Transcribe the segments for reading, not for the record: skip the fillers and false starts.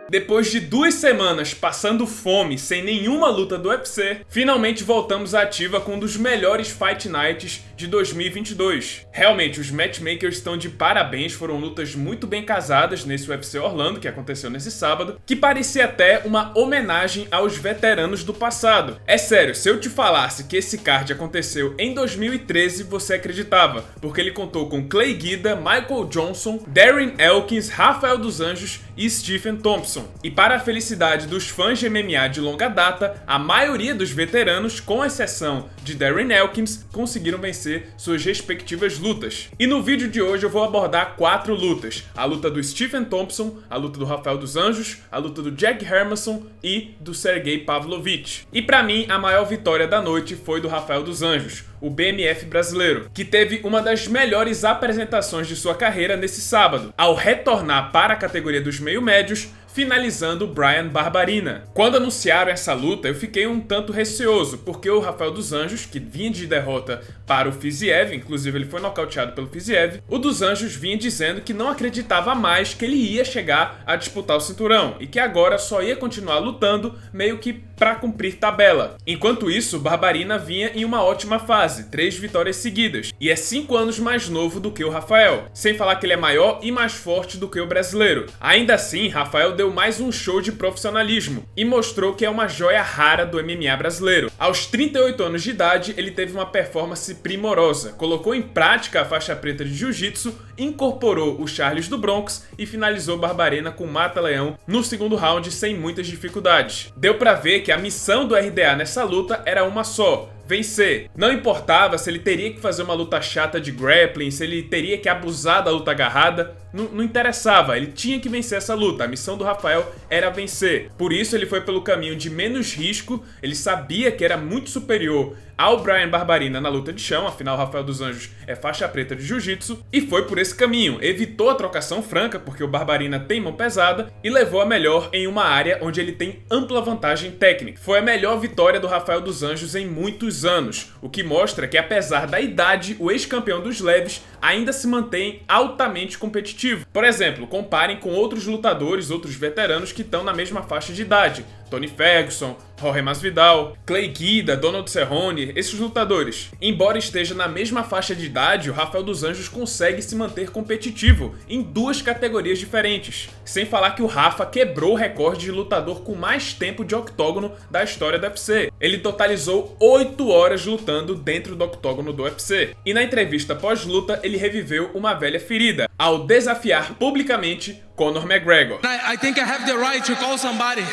Depois de 2 semanas passando fome sem nenhuma luta do UFC, finalmente voltamos à ativa com um dos melhores Fight Nights de 2022. Realmente, os matchmakers estão de parabéns, foram lutas muito bem casadas nesse UFC Orlando, que aconteceu nesse sábado, que parecia até uma homenagem aos veteranos do passado. É sério, se eu te falasse que esse card aconteceu em 2013, você acreditava, porque ele contou com Clay Guida, Michael Johnson, Darren Elkins, Rafael dos Anjos e Stephen Thompson. E para a felicidade dos fãs de MMA de longa data, a maioria dos veteranos, com exceção de Darren Elkins, conseguiram vencer suas respectivas lutas. E no vídeo de hoje eu vou abordar 4 lutas: a luta do Stephen Thompson, a luta do Rafael dos Anjos, a luta do Jack Hermansson e do Sergey Pavlovich. E para mim, a maior vitória da noite foi do Rafael dos Anjos, o BMF brasileiro, que teve uma das melhores apresentações de sua carreira nesse sábado, ao retornar para a categoria dos meio-médios, finalizando Bryan Barberena. Quando anunciaram essa luta, eu fiquei um tanto receoso, porque o Rafael dos Anjos, que vinha de derrota para o Fiziev, inclusive ele foi nocauteado pelo Fiziev, o dos Anjos vinha dizendo que não acreditava mais que ele ia chegar a disputar o cinturão, e que agora só ia continuar lutando meio que para cumprir tabela. Enquanto isso, Barberena vinha em uma ótima fase, 3 vitórias seguidas, e é 5 anos mais novo do que o Rafael, sem falar que ele é maior e mais forte do que o brasileiro. Ainda assim, Rafael deu mais um show de profissionalismo e mostrou que é uma joia rara do MMA brasileiro. Aos 38 anos de idade, ele teve uma performance primorosa, colocou em prática a faixa preta de jiu-jitsu, incorporou o Charles do Bronx e finalizou Barberena com mata-leão no segundo round sem muitas dificuldades. Deu pra ver que a missão do RDA nessa luta era uma só: vencer. Não importava se ele teria que fazer uma luta chata de grappling, se ele teria que abusar da luta agarrada, não interessava, ele tinha que vencer essa luta. A missão do Rafael era vencer. Por isso ele foi pelo caminho de menos risco, ele sabia que era muito superior ao Bryan Barberena na luta de chão, afinal o Rafael dos Anjos é faixa preta de jiu-jitsu, e foi por esse caminho. Evitou a trocação franca, porque o Barberena tem mão pesada, e levou a melhor em uma área onde ele tem ampla vantagem técnica. Foi a melhor vitória do Rafael dos Anjos em muitos anos, o que mostra que, apesar da idade, o ex-campeão dos leves ainda se mantém altamente competitivo. Por exemplo, comparem com outros lutadores, outros veteranos que estão na mesma faixa de idade: Tony Ferguson, Jorge Masvidal, Clay Guida, Donald Cerrone, esses lutadores. Embora esteja na mesma faixa de idade, o Rafael dos Anjos consegue se manter competitivo em 2 categorias diferentes. Sem falar que o Rafa quebrou o recorde de lutador com mais tempo de octógono da história do UFC. Ele totalizou 8 horas lutando dentro do octógono do UFC. E na entrevista pós-luta, ele reviveu uma velha ferida, ao desafiar publicamente Conor McGregor. I think I have the right to call somebody.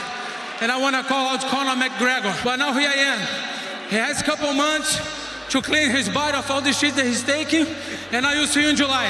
And I want to call out Conor McGregor. But now here I am. He has a couple months to clean his body of all the shit that he's taking. And I will see you in July.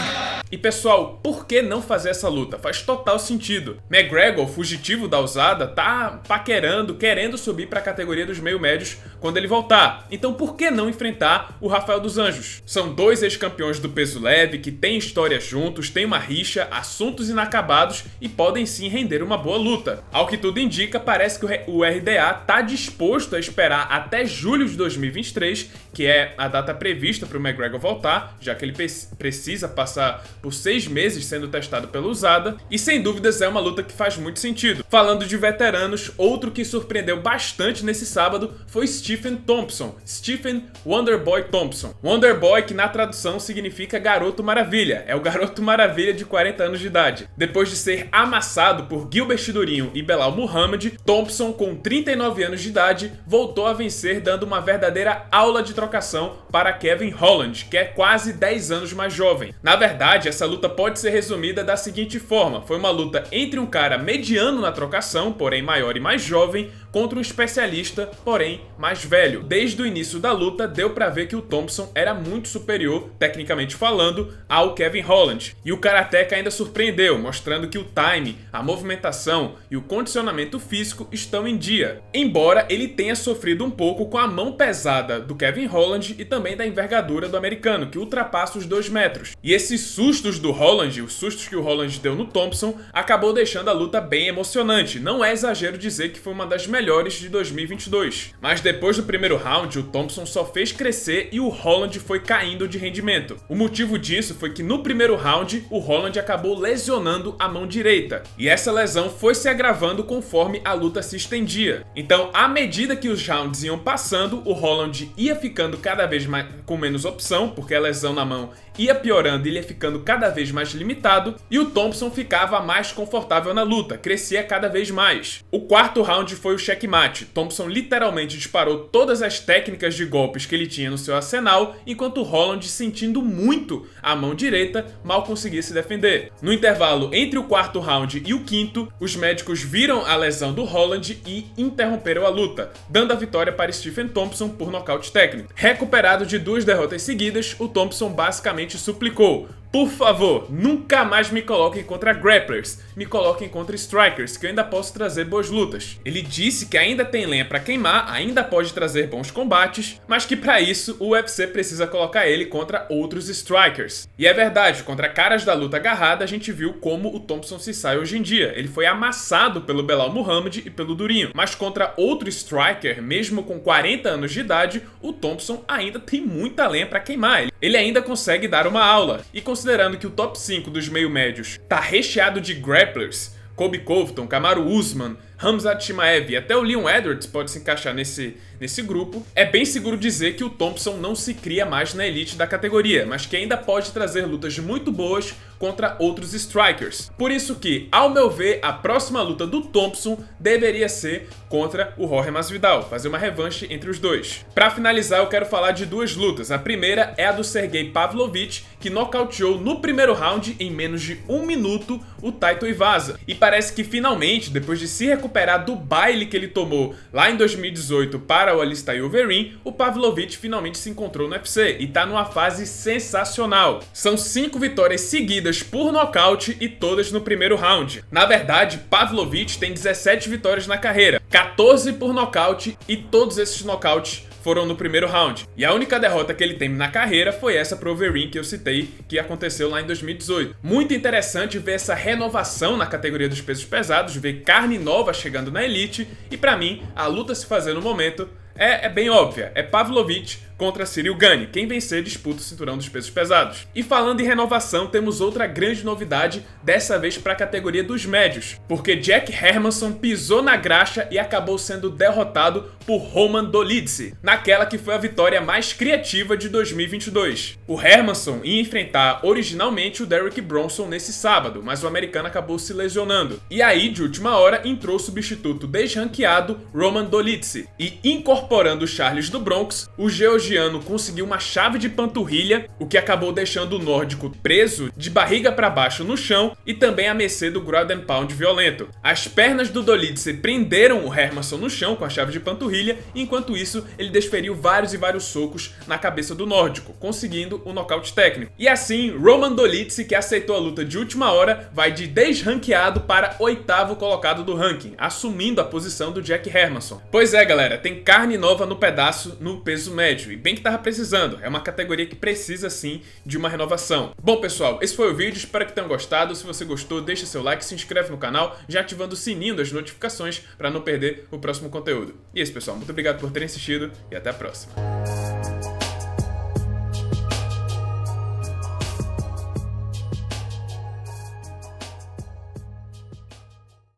E pessoal, por que não fazer essa luta? Faz total sentido. McGregor, fugitivo da usada, tá paquerando, querendo subir para a categoria dos meio-médios quando ele voltar. Então por que não enfrentar o Rafael dos Anjos? São 2 ex-campeões do peso leve que têm história juntos, têm uma rixa, assuntos inacabados e podem sim render uma boa luta. Ao que tudo indica, parece que o RDA tá disposto a esperar até julho de 2023, que é a data prevista para o McGregor voltar, já que ele precisa passar por 6 meses sendo testado pela usada, e sem dúvidas é uma luta que faz muito sentido. Falando de veteranos, outro que surpreendeu bastante nesse sábado foi Stephen Thompson, Stephen Wonderboy Thompson. Wonderboy, que na tradução significa garoto maravilha, é o garoto maravilha de 40 anos de idade. Depois de ser amassado por Gilbert Durinho e Belal Muhammad, Thompson, com 39 anos de idade, voltou a vencer, dando uma verdadeira aula de trocação para Kevin Holland, que é quase 10 anos mais jovem. Na verdade, essa luta pode ser resumida da seguinte forma: foi uma luta entre um cara mediano na trocação, porém maior e mais jovem, contra um especialista, porém mais velho. Desde o início da luta, deu pra ver que o Thompson era muito superior, tecnicamente falando, ao Kevin Holland. E o Karateka ainda surpreendeu, mostrando que o time, a movimentação e o condicionamento físico estão em dia. Embora ele tenha sofrido um pouco com a mão pesada do Kevin Holland e também da envergadura do americano, que ultrapassa os 2 metros. E esses sustos do Holland, os sustos que o Holland deu no Thompson, acabou deixando a luta bem emocionante. Não é exagero dizer que foi uma das melhores melhores de 2022. Mas depois do primeiro round, o Thompson só fez crescer e o Holland foi caindo de rendimento. O motivo disso foi que no primeiro round, o Holland acabou lesionando a mão direita, e essa lesão foi se agravando conforme a luta se estendia. Então, à medida que os rounds iam passando, o Holland ia ficando cada vez mais com menos opção, porque a lesão na mão ia piorando e ele ia ficando cada vez mais limitado, e o Thompson ficava mais confortável na luta, crescia cada vez mais. O quarto round foi o checkmate. Thompson literalmente disparou todas as técnicas de golpes que ele tinha no seu arsenal, enquanto o Holland, sentindo muito a mão direita, mal conseguia se defender. No intervalo entre o quarto round e o quinto, os médicos viram a lesão do Holland e interromperam a luta, dando a vitória para Stephen Thompson por nocaute técnico. Recuperado de 2 derrotas seguidas, o Thompson basicamente suplicou: por favor, nunca mais me coloquem contra grapplers, me coloquem contra strikers, que eu ainda posso trazer boas lutas. Ele disse que ainda tem lenha pra queimar, ainda pode trazer bons combates, mas que pra isso o UFC precisa colocar ele contra outros strikers. E é verdade, contra caras da luta agarrada a gente viu como o Thompson se sai hoje em dia. Ele foi amassado pelo Belal Muhammad e pelo Durinho, mas contra outro striker, mesmo com 40 anos de idade, o Thompson ainda tem muita lenha pra queimar. Ele ainda consegue dar uma aula, e considerando que o top 5 dos meio-médios tá recheado de grapplers, Colby Covington, Kamaru Usman, Khamzat Chimaev e até o Leon Edwards pode se encaixar nesse grupo, é bem seguro dizer que o Thompson não se cria mais na elite da categoria, mas que ainda pode trazer lutas muito boas contra outros strikers. Por isso que, ao meu ver, a próxima luta do Thompson deveria ser contra o Jorge Masvidal, fazer uma revanche entre os dois. Para finalizar, eu quero falar de 2 lutas. A primeira é a do Sergey Pavlovich, que nocauteou no primeiro round em menos de 1 minuto o Taito Iwasa. E parece que finalmente, depois de se recuperar do baile que ele tomou lá em 2018 para o Alistair Overeem, o Pavlovich finalmente se encontrou no UFC e tá numa fase sensacional. São 5 vitórias seguidas por nocaute e todas no primeiro round. Na verdade, Pavlovich tem 17 vitórias na carreira, 14 por nocaute, e todos esses nocautes foram no primeiro round. E a única derrota que ele tem na carreira foi essa pro Overeem que eu citei, que aconteceu lá em 2018. Muito interessante ver essa renovação na categoria dos pesos pesados, ver carne nova chegando na elite, e pra mim, a luta a se fazer no momento é bem óbvia, é Pavlovich contra Ciryl Gane. Quem vencer disputa o cinturão dos pesos pesados. E falando em renovação, temos outra grande novidade, dessa vez para a categoria dos médios, porque Jack Hermansson pisou na graxa e acabou sendo derrotado por Roman Dolidze, naquela que foi a vitória mais criativa de 2022. O Hermansson ia enfrentar originalmente o Derek Bronson nesse sábado, mas o americano acabou se lesionando. E aí, de última hora, entrou o substituto desranqueado Roman Dolidze, e incorporando o Charles do Bronx, o georgiano conseguiu uma chave de panturrilha, o que acabou deixando o nórdico preso de barriga para baixo no chão e também à mercê do ground and pound violento. As pernas do Dolidze prenderam o Hermansson no chão com a chave de panturrilha, e enquanto isso ele desferiu vários e vários socos na cabeça do nórdico, conseguindo o nocaute técnico. E assim, Roman Dolidze, que aceitou a luta de última hora, vai de desranqueado para 8º colocado do ranking, assumindo a posição do Jack Hermansson. Pois é, galera, tem carne nova no pedaço no peso médio, e bem que tava precisando, é uma categoria que precisa sim de uma renovação. Bom pessoal, esse foi o vídeo, espero que tenham gostado. Se você gostou, deixa seu like, se inscreve no canal, já ativando o sininho das notificações para não perder o próximo conteúdo. E é isso pessoal, muito obrigado por terem assistido e até a próxima.